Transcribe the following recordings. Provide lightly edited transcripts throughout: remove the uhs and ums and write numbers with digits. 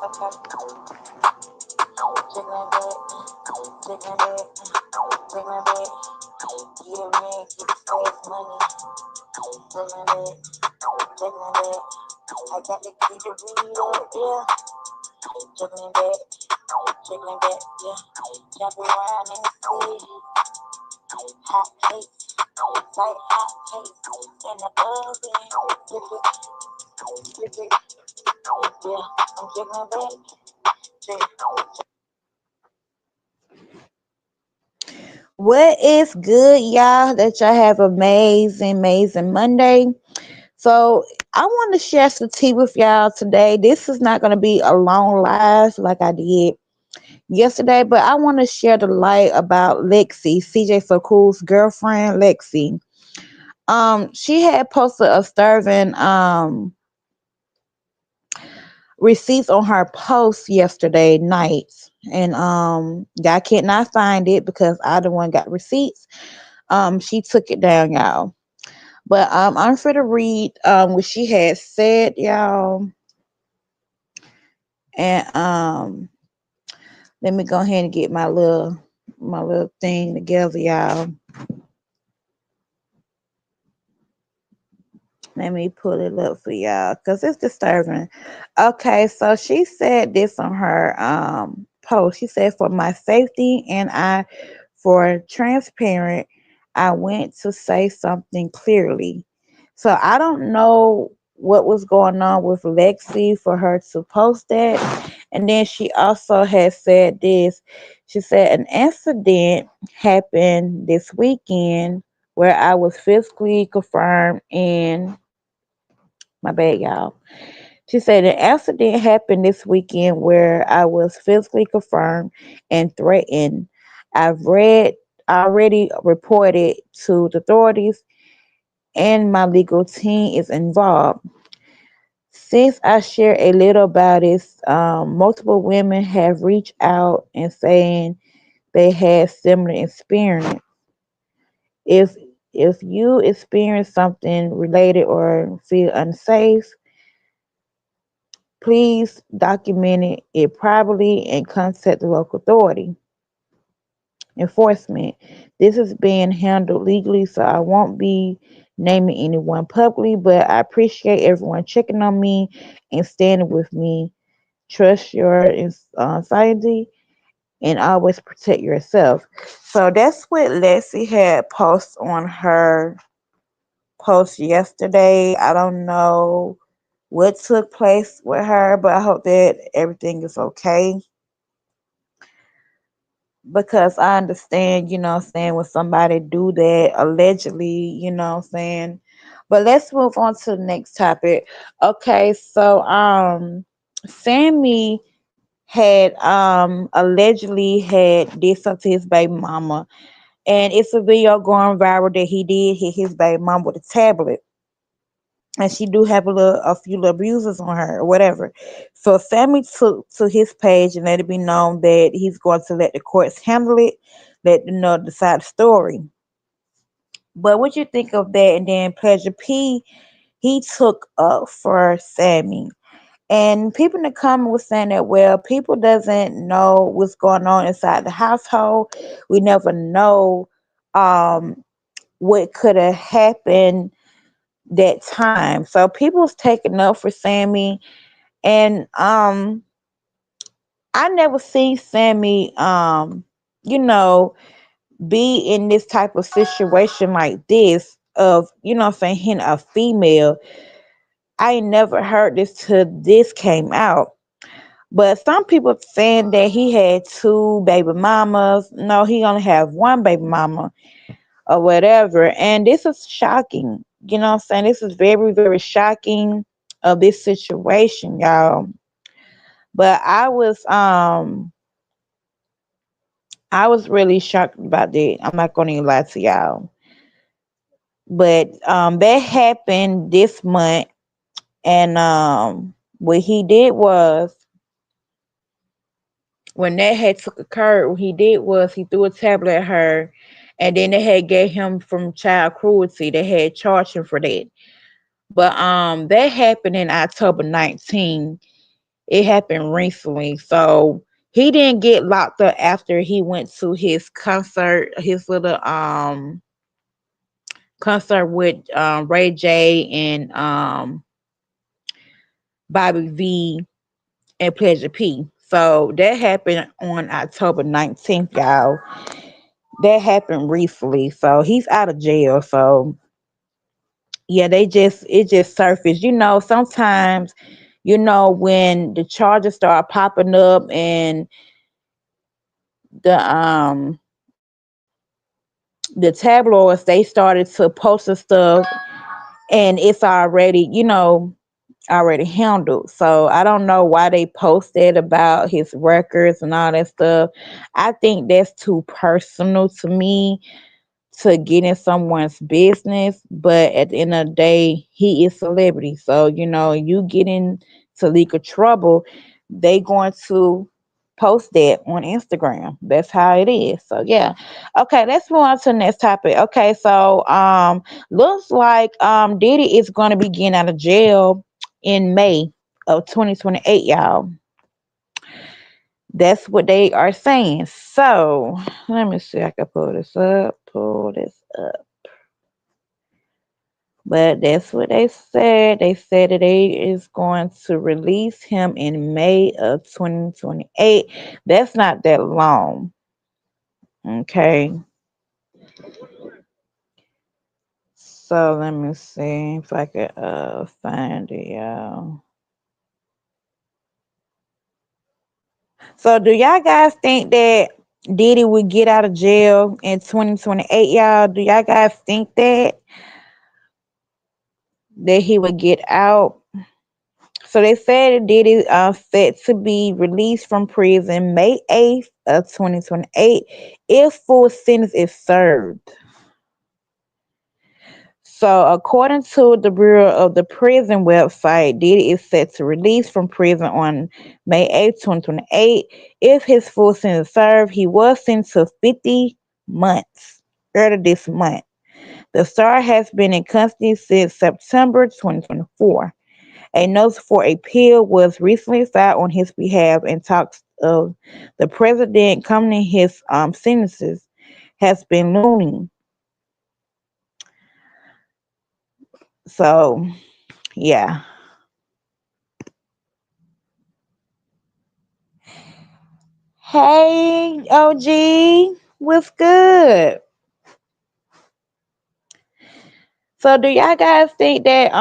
Jiggling back, jiggling back, jiggling back. Get a ring, get the fast money. Jiggling back, jiggling back. I got to get the weed up, yeah. Jiggling back, yeah. Jump around in the city. Hot cakes, like hot cakes. In the oven, flip it, yeah. I'm jiggling back, jig. What is good, y'all? That y'all have amazing Monday. So I want to share some tea with y'all today. This is not going to be a long live like I did yesterday, but I want to share the light about Lexie, CJ So Cool's girlfriend, Lexie. She had posted a disturbing receipts on her post yesterday night, and I cannot find it because I the one got receipts. She took it down, y'all. But I'm for to read what she had said, y'all. And let me go ahead and get my little thing together, y'all. Let me pull it up for y'all because it's disturbing. Okay, so she said this on her post. She said, for my safety and for transparent, I went to say something clearly. So I don't know what was going on with Lexi for her to post that. And then she also has said this. She said an incident happened this weekend where I was physically confirmed in my bad, y'all. She said an accident happened this weekend where I was physically confirmed and threatened. I've read already reported to the authorities and my legal team is involved. Since I share a little about it, multiple women have reached out and saying they had similar experience. If if you experience something related or feel unsafe, please document it properly and contact the local authority. Enforcement. This is being handled legally, so I won't be naming anyone publicly, but I appreciate everyone checking on me and standing with me. Trust your sanity and always protect yourself. So that's what Leslie had posted on her post yesterday. I don't know what took place with her, but I hope that everything is okay because I understand, what I'm saying, when somebody do that allegedly, what I'm saying. But let's move on to the next topic. Okay, so Sammie had allegedly had did something to his baby mama, and it's a video going viral that he did hit his baby mama with a tablet, and she do have a few little bruises on her or whatever. So Sammie took to his page and let it be known that he's going to let the courts handle it, let them know decide the story. But what you think of that? And then Pleasure P, he took up for Sammie. And people in the comment was saying that, well, people doesn't know what's going on inside the household. We never know um what could have happened that time. So people's taking up for Sammie, and I never seen Sammie you know be in this type of situation like this of what I'm saying, hitting a female. I ain't never heard this till this came out. But some people saying that he had two baby mamas. No, he only have one baby mama or whatever. And this is shocking. You know what I'm saying? This is very shocking of this situation, y'all. But I was really shocked about that. I'm not gonna even lie to y'all. But that happened this month, and what he did was, when that had took occurred, what he did was he threw a tablet at her, and then they had gave him from child cruelty. They had charged him for that. But that happened in October 19th. It happened recently. So he didn't get locked up after he went to his concert, his little concert with Ray J and Bobby V and Pleasure P. So that happened on October 19th, y'all. That happened recently. So he's out of jail. So yeah, it just surfaced. Sometimes, when the charges start popping up and the the tabloids, they started to post the stuff, and it's already, already handled. So I don't know why they posted about his records and all that stuff. I think that's too personal to me to get in someone's business, but at the end of the day, he is celebrity. So, you get into legal trouble, they going to post that on Instagram. That's how it is. So yeah. Okay, let's move on to the next topic. Okay, so looks like Diddy is gonna be getting out of jail in May of 2028, y'all. That's what they are saying. So let me see. I can pull this up. Pull this up. But that's what they said. They said that they is going to release him in May of 2028. That's not that long. Okay. So let me see if I could find it, y'all. So do y'all guys think that Diddy would get out of jail in 2028, y'all? Do y'all guys think that he would get out? So they said that Diddy set to be released from prison May 8th of 2028 if full sentence is served. So according to the Bureau of the Prison website, Diddy is set to release from prison on May 8th, 2028. If his full sentence is served, he was sentenced to 50 months earlier this month. The star has been in custody since September 2024. A notice for appeal was recently filed on his behalf, and talks of the president coming his sentences has been looming. So, yeah. Hey, OG, what's good? So, do y'all guys think that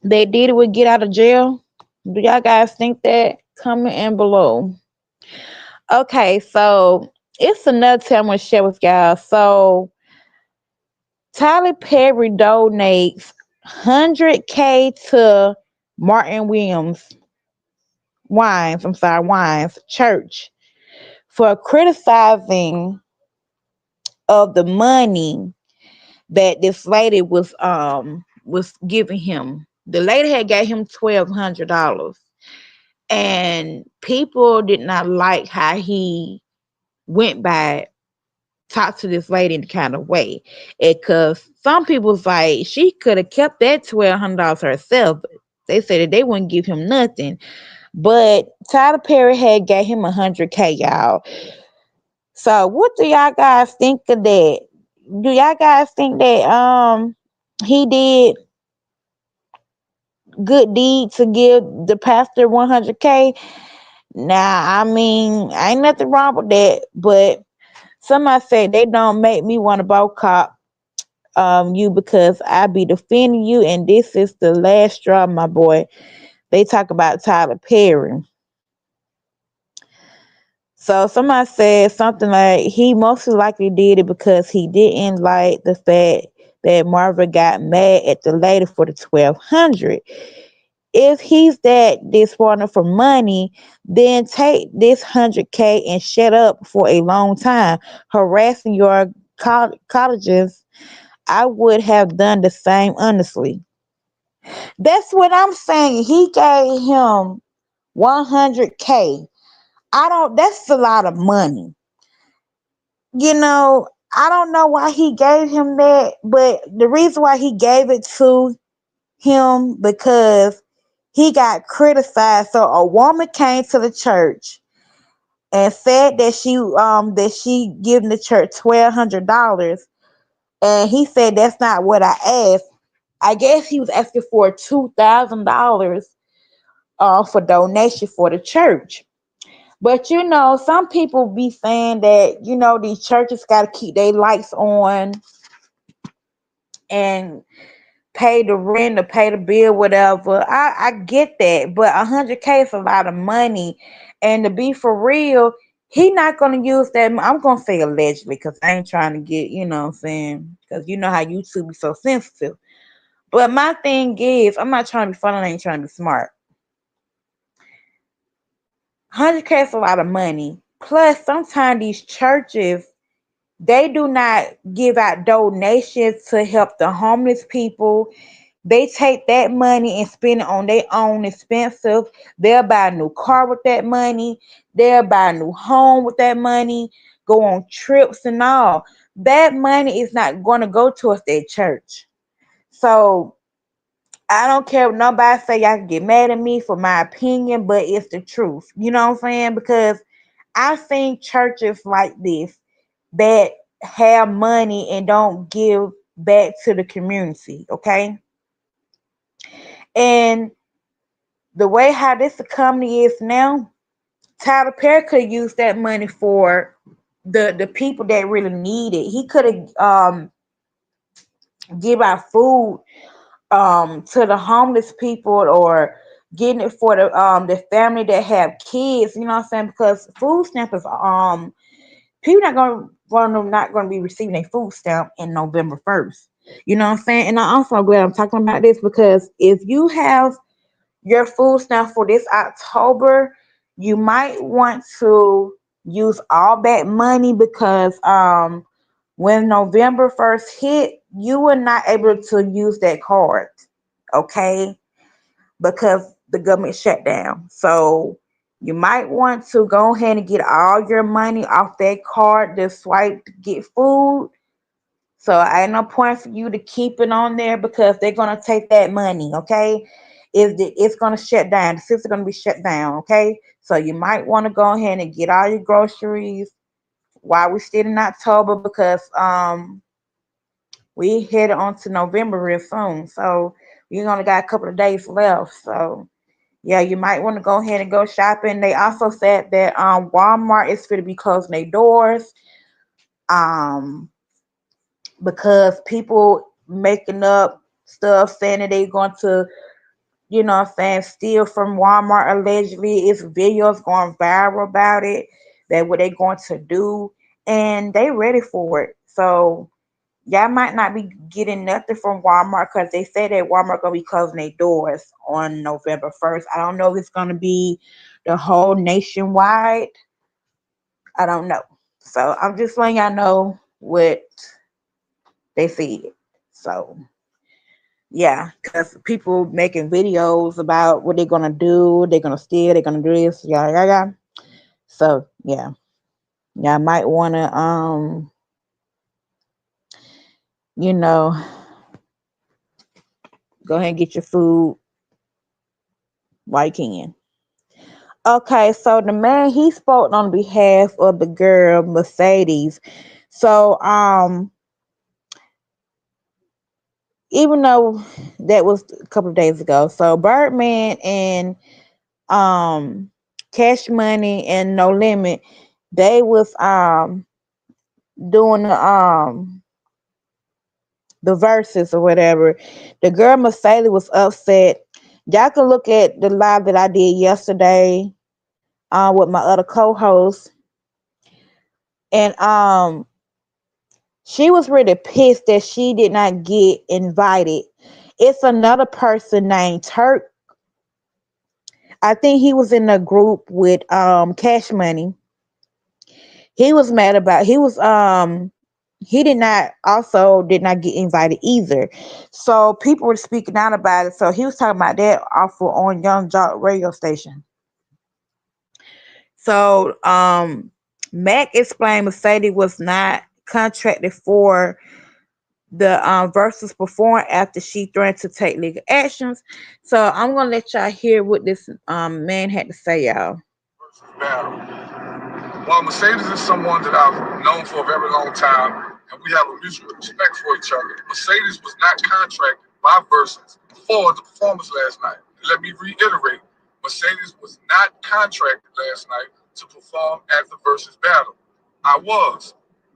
Diddy would get out of jail? Do y'all guys think that? Comment in below. Okay, so it's another time I'm gonna share with y'all. So Tyler Perry donates 100K to Martin Williams Wines Church for criticizing of the money that this lady was giving him. The lady had gave him $1,200, and people did not like how he went by talk to this lady in the kind of way. Because some people was like she could have kept that $1,200 herself. They said that they wouldn't give him nothing. But Tyler Perry had gave him 100K, y'all. So what do y'all guys think of that? Do y'all guys think that he did good deed to give the pastor 100K? Now, I mean, ain't nothing wrong with that, but somebody said they don't make me want to boycott you because I be defending you, and this is the last straw, my boy. They talk about Tyler Perry. So somebody said something like he most likely did it because he didn't like the fact that Marvin got mad at the lady for the 1,200. If he's that disappointed for money, then take this 100K and shut up for a long time, harassing your colleges. I would have done the same, honestly. That's what I'm saying. He gave him 100K. I don't. That's a lot of money. I don't know why he gave him that, but the reason why he gave it to him because he got criticized. So a woman came to the church and said that she given the church $1,200, and he said that's not what I asked. I guess he was asking for $2,000 for donation for the church. But some people be saying that these churches got to keep their lights on and pay the rent or pay the bill, whatever. I get that, but 100K is a lot of money, and to be for real, he not gonna use that. I'm gonna say allegedly because I ain't trying to get what I'm saying, because you know how YouTube be so sensitive. But my thing is, I'm not trying to be funny. I ain't trying to be smart. 100K is a lot of money. Plus, sometimes these churches, they do not give out donations to help the homeless people. They take that money and spend it on their own expensive. They'll buy a new car with that money. They'll buy a new home with that money, go on trips and all. That money is not going to go towards their church. So I don't care what nobody say. Y'all can get mad at me for my opinion, but it's the truth. You know what I'm saying? Because I've seen churches like this that have money and don't give back to the community. Okay. And the way how this economy is now, Tyler Perry could use that money for the people that really need it. He could have give out food to the homeless people, or getting it for the family that have kids. You know what I'm saying? Because food stamp is people not gonna be receiving a food stamp in November 1st. You know what I'm saying? And I also glad I'm talking about this, because if you have your food stamp for this October, you might want to use all that money, because when November 1st hit, you were not able to use that card, okay? Because the government shut down. So you might want to go ahead and get all your money off that card to swipe to get food. So ain't no point for you to keep it on there, because they're gonna take that money, okay? It's gonna shut down. The system's gonna be shut down, okay? So you might want to go ahead and get all your groceries while we're still in October, because we headed on to November real soon. So we only got a couple of days left. So yeah, you might want to go ahead and go shopping. They also said that Walmart is going to be closing their doors. Um, because people making up stuff saying that they're going to, what I'm saying, steal from Walmart allegedly. It's videos going viral about it, that what they going to do, and they ready for it. So y'all might not be getting nothing from Walmart, because they say that Walmart gonna be closing their doors on November 1st. I don't know if it's gonna be the whole nationwide. I don't know. So I'm just letting y'all know what they said. So yeah, because people making videos about what they're gonna do, they're gonna steal, they're gonna do this, yeah, yeah, yeah. So yeah, y'all might wanna you know, go ahead and get your food while you can. Okay, so the man, he spoke on behalf of the girl Mercedes. So even though that was a couple of days ago, so Birdman and um Cash Money and No Limit, they was doing the verses or whatever. The girl Mercedes was upset. Y'all can look at the live that I did yesterday with my other co-host, and she was really pissed that she did not get invited. It's another person named Turk. I think he was in the group with Cash Money. He was mad about he did not get invited either. So people were speaking out about it. So he was talking about that off on Young Jock radio station. So Mac explained Mercedes was not contracted for the verses performed after she threatened to take legal actions. So I'm gonna let y'all hear what this man had to say, y'all. versus battle. While Mercedes is someone that I've known for a very long time, and we have a mutual respect for each other, Mercedes was not contracted by Versus for the performance last night. And let me reiterate, Mercedes was not contracted last night to perform at the Versus battle. I was.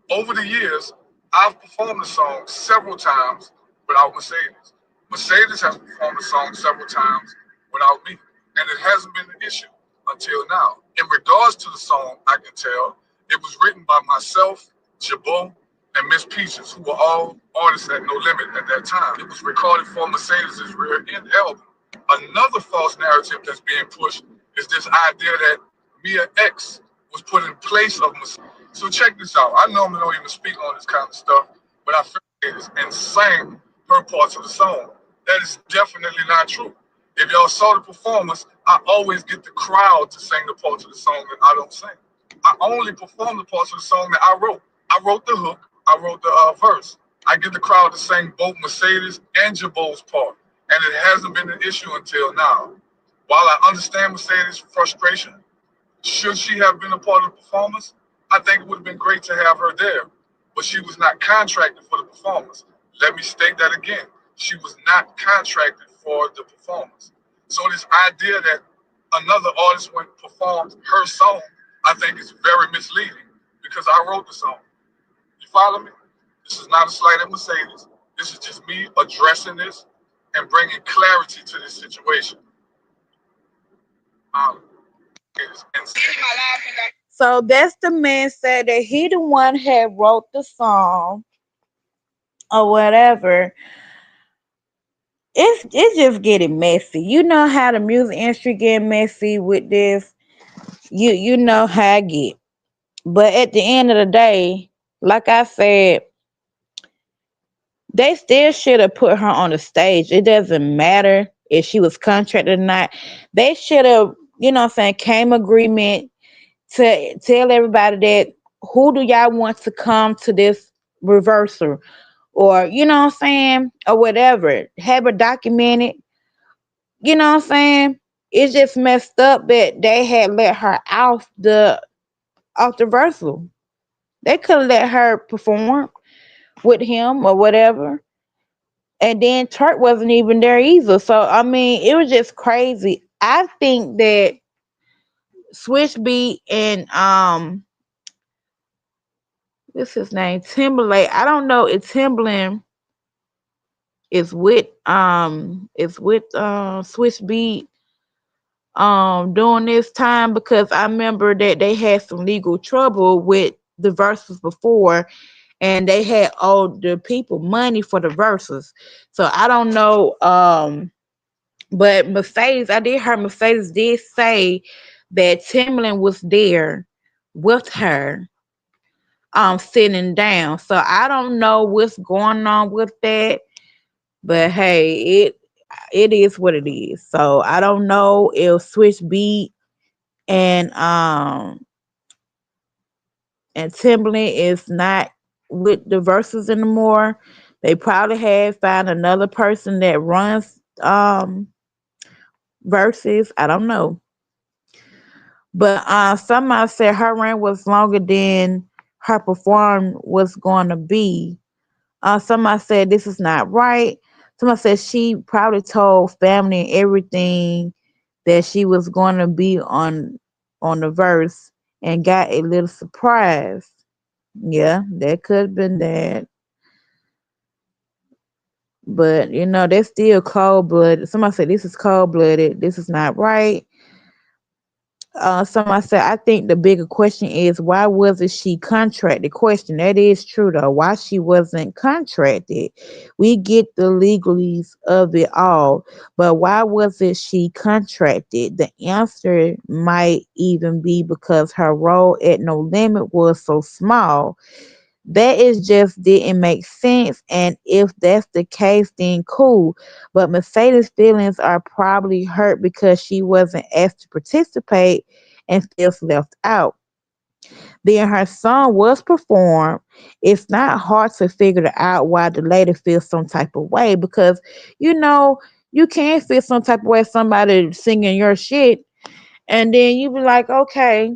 Over the years, I've performed the song several times without Mercedes. Mercedes has performed the song several times without me, and it hasn't been an issue until now. In regards to the song, I can tell it was written by myself, Jabot, and Miss Peaches, who were all artists at No Limit at that time. It was recorded for Mercedes' rear end album. Another false narrative that's being pushed is this idea that Mia X was put in place of Mercedes. So check this out. I normally don't even speak on this kind of stuff, but I figured this and sang her parts of the song. That is definitely not true. If y'all saw the performance, I always get the crowd to sing the parts of the song that I don't sing. I only perform the parts of the song that I wrote. I wrote the hook, I wrote the verse. I get the crowd to sing both Mercedes and Jabot's part, and it hasn't been an issue until now. While I understand Mercedes' frustration, should she have been a part of the performance? I think it would have been great to have her there, but she was not contracted for the performance. Let me state that again. She was not contracted for the performance. So this idea that another artist went performed her song, I think is very misleading because I wrote the song. You follow me? This is not a slight at Mercedes. This is just me addressing this and bringing clarity to this situation. Um, and So that's the man said that he the one had wrote the song or whatever. It's just getting messy. You know how the music industry get messy with this. You know how I get. But at the end of the day, like I said, they still should have put her on the stage. It doesn't matter if she was contracted or not. They should have, what I'm saying, came agreement to tell everybody that who do y'all want to come to this reversal or what I'm saying, or whatever. Have it documented. What I'm saying? It's just messed up that they had let her off the reversal. They could have let her perform with him or whatever. And then Turk wasn't even there either. So I mean, it was just crazy. I think that Switch Beat and what's his name? Timberlake. I don't know if Timberland is with Switch Beat during this time because I remember that they had some legal trouble with the verses before and they had owed the people money for the verses. So I don't know. But Mercedes, I did hear Mercedes did say that Timberland was there with her, sitting down. So I don't know what's going on with that, but hey, it is what it is. So I don't know if Switch Beat and um and Timberland is not with the verses anymore. They probably have found another person that runs verses. I don't know. But somebody said her reign was longer than her perform was going to be. Somebody said this is not right. Somebody said she probably told family and everything that she was going to be on the verse and got a little surprise. Yeah, that could have been that. But that's still cold blooded. Somebody said this is cold blooded. This is not right. Somebody said, I think the bigger question is why wasn't she contracted? Question that is true though. Why she wasn't contracted? We get the legalese of it all, but why wasn't she contracted? The answer might even be because her role at No Limit was so small. That is just didn't make sense. And if that's the case, then cool. But Mercedes' feelings are probably hurt because she wasn't asked to participate and feels left out. Then her song was performed. It's not hard to figure out why the lady feels some type of way because you know you can feel some type of way somebody singing your shit, and then you be like, okay,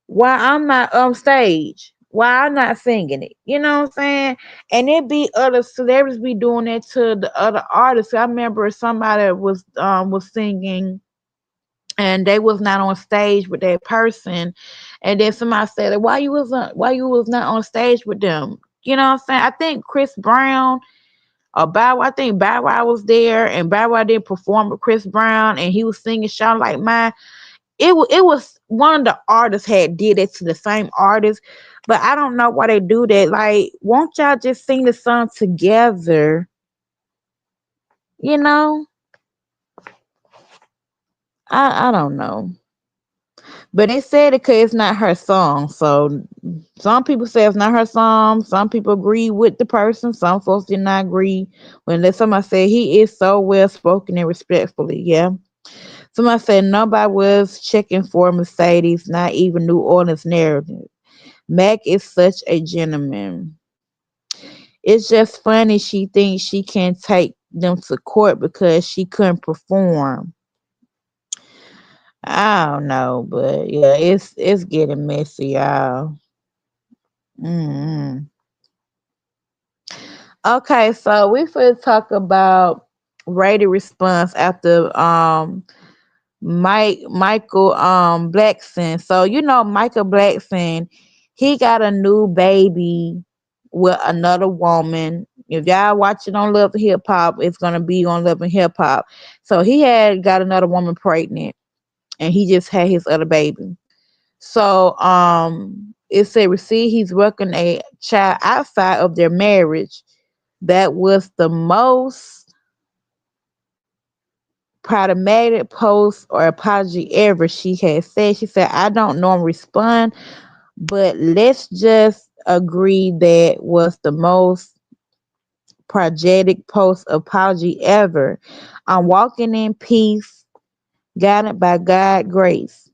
why I'm not on stage? Why I'm not singing it? You know what I'm saying? And it be other celebrities be doing that to the other artists. I remember somebody was singing and they was not on stage with that person, and then somebody said, why you was not on stage with them? You know what I'm saying? I think Chris Brown or Bow Wow, I think Bow Wow was there, and Bow Wow did perform with Chris Brown, and he was singing "Shout Like Mine." It was one of the artists had did it to the same artist, but I don't know why they do that. Like, won't y'all just sing the song together? You know, I don't know. But they said it because it's not her song. So some people say it's not her song. Some people agree with the person. Some folks did not agree. When somebody said he is so well spoken and respectfully, yeah. Somebody said nobody was checking for Mercedes, not even New Orleans narrative. Mac is such a gentleman. It's just funny she thinks she can take them to court because she couldn't perform. I don't know, but yeah, it's getting messy, y'all. mm Okay, so we first talk about rated response after Michael Blackson. So you know Michael Blackson, he got a new baby with another woman. If y'all watching on Love and Hip Hop, it's gonna be on Love and Hip Hop. So he had got another woman pregnant, and he just had his other baby. So it said receive he's welcoming a child outside of their marriage. That was the most problematic post or apology ever, she had said. She said, I don't normally respond, but let's just agree that was the most projected post apology ever. I'm walking in peace, guided by God grace.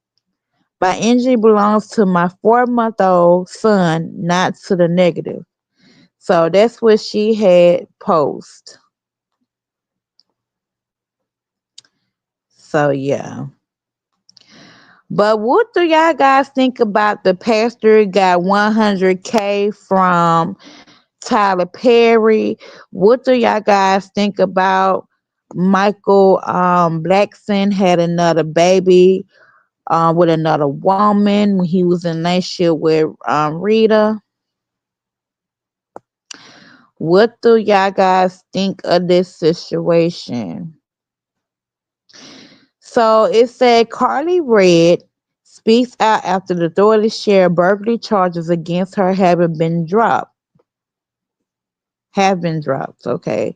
My energy belongs to my 4 month old son, not to the negative. So that's what she had post. So yeah. But what do y'all guys think about the pastor got 100K from Tyler Perry? What do y'all guys think about Michael Blackson had another baby with another woman when he was in a relationship with Rita? What do y'all guys think of this situation? So it said Carly Red speaks out after the authorities share burglary charges against her have been dropped. Okay.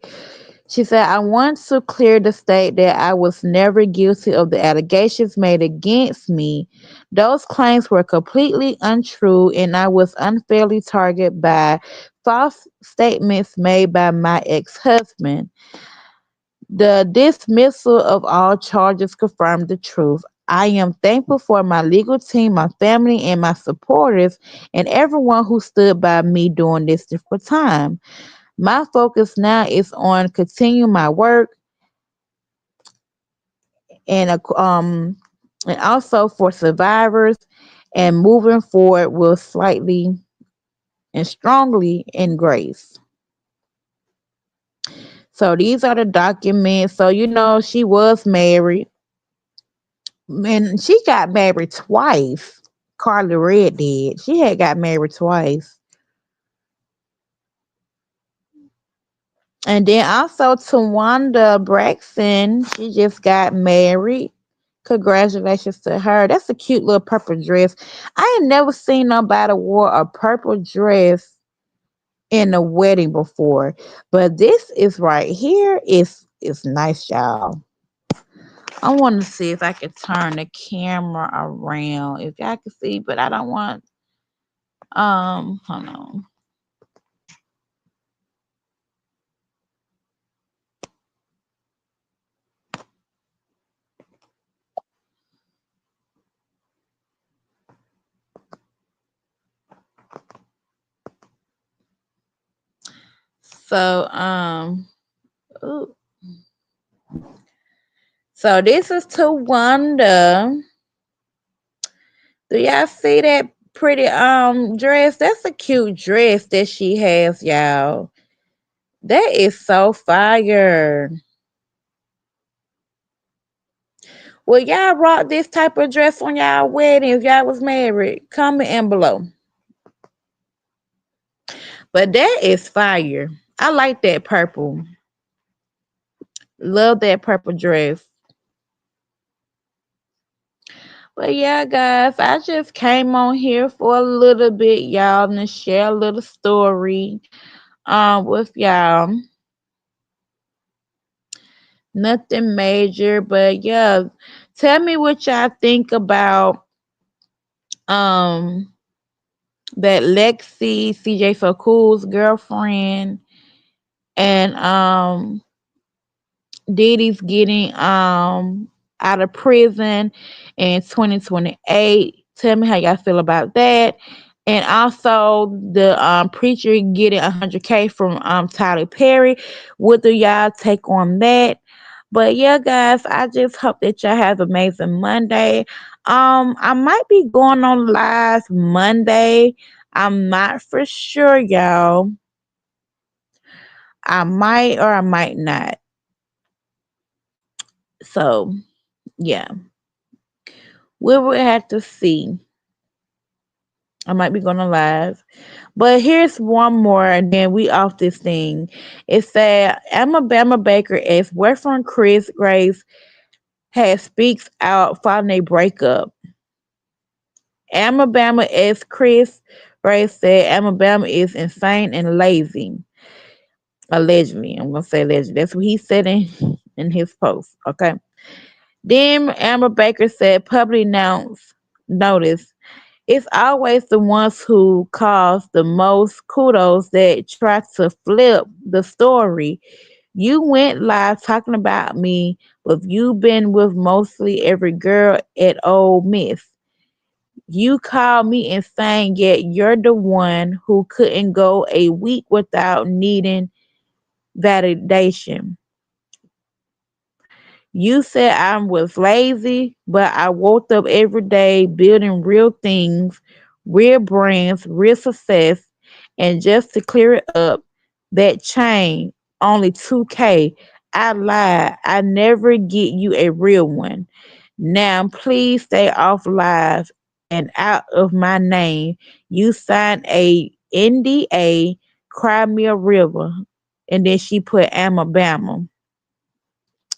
She said, I want to clear the state that I was never guilty of the allegations made against me. Those claims were completely untrue, and I was unfairly targeted by false statements made by my ex husband. The dismissal of all charges confirmed the truth. I am thankful for my legal team, my family, and my supporters, and everyone who stood by me during this difficult time. My focus now is on continuing my work and and also for survivors and moving forward with slightly and strongly in grace. So these are the documents. So you know she was married and she got married twice. Carly Red did. She had got married twice. And then also Tawanda Braxton, she just got married. Congratulations to her. That's a cute little purple dress. I ain't never seen nobody wore a purple dress in a wedding before. But this is right here is nice, y'all. I want to see if I can turn the camera around. If y'all can see, but I don't want hold on. So ooh. So this is to Wanda. Do y'all see that pretty dress? That's a cute dress that she has, y'all. That is so fire. Well, y'all rock this type of dress on y'all wedding if y'all was married. Comment in below. But that is fire. I like that purple. Love that purple dress. But yeah, guys, I just came on here for a little bit, y'all, and to share a little story with y'all. Nothing major, but yeah. Tell me what y'all think about um that Lexie, CJ So Cool's girlfriend, and Diddy's getting out of prison in 2028. Tell me how y'all feel about that. And also the preacher getting 100K from Tyler Perry. What do y'all take on that? But yeah, guys, I just hope that y'all have an amazing Monday. I might be going on live Monday. I'm not for sure, y'all. I might or I might not. So yeah, we will have to see. I might be going to live. But here's one more, and then we off this thing. It said Alabama Baker ex boyfriend Chris Grace has speaks out following a breakup. Alabama ex Chris Grace said Alabama is insane and lazy. Allegedly. I'm gonna say allegedly. That's what he said in his post. Okay. Then Amber Baker said publicly announced notice. It's always the ones who cause the most kudos that try to flip the story. You went live talking about me, but you've been with mostly every girl at Ole Miss. You call me insane, yet you're the one who couldn't go a week without needing validation. You said I was lazy, but I woke up every day building real things, real brands, real success. And just to clear it up, that chain, only 2K. I lied. I never get you a real one. Now, please stay off live and out of my name. You signed a NDA, Cry Me a River. And then she put Alabama.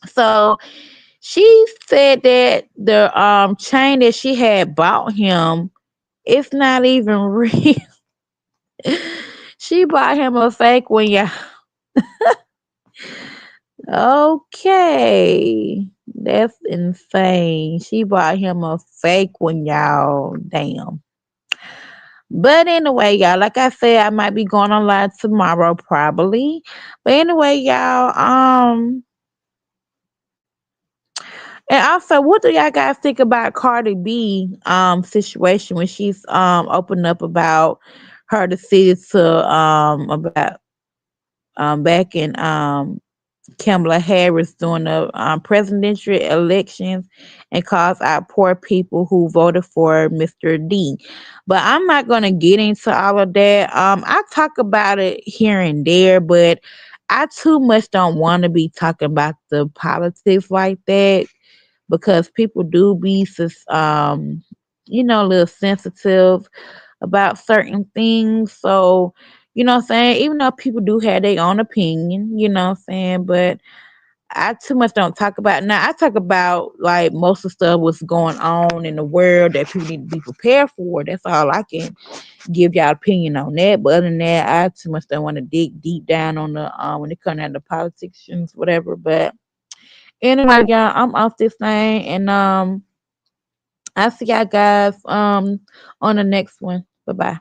So she said that the chain that she had bought him, it's not even real. She bought him a fake one, yeah. Okay. That's insane. She bought him a fake one, y'all. Damn. But anyway, y'all, like I said, I might be going on live tomorrow, probably. But anyway, y'all, and also, what do y'all guys think about Cardi B situation when she's opened up about her decision to about back in Kamala Harris during the presidential elections and calls out poor people who voted for Mr. D. But I'm not gonna get into all of that. I talk about it here and there, but I too much don't want to be talking about the politics like that because people do be a little sensitive about certain things. So, you know what I'm saying? Even though people do have their own opinion, you know what I'm saying? But I too much don't talk about now. I talk about like most of the stuff what's going on in the world that people need to be prepared for. That's all I can give y'all opinion on that. But other than that, I too much don't want to dig deep down on the when it comes down to politicians, whatever. But anyway, y'all, I'm off this thing, and I'll see y'all guys on the next one. Bye bye.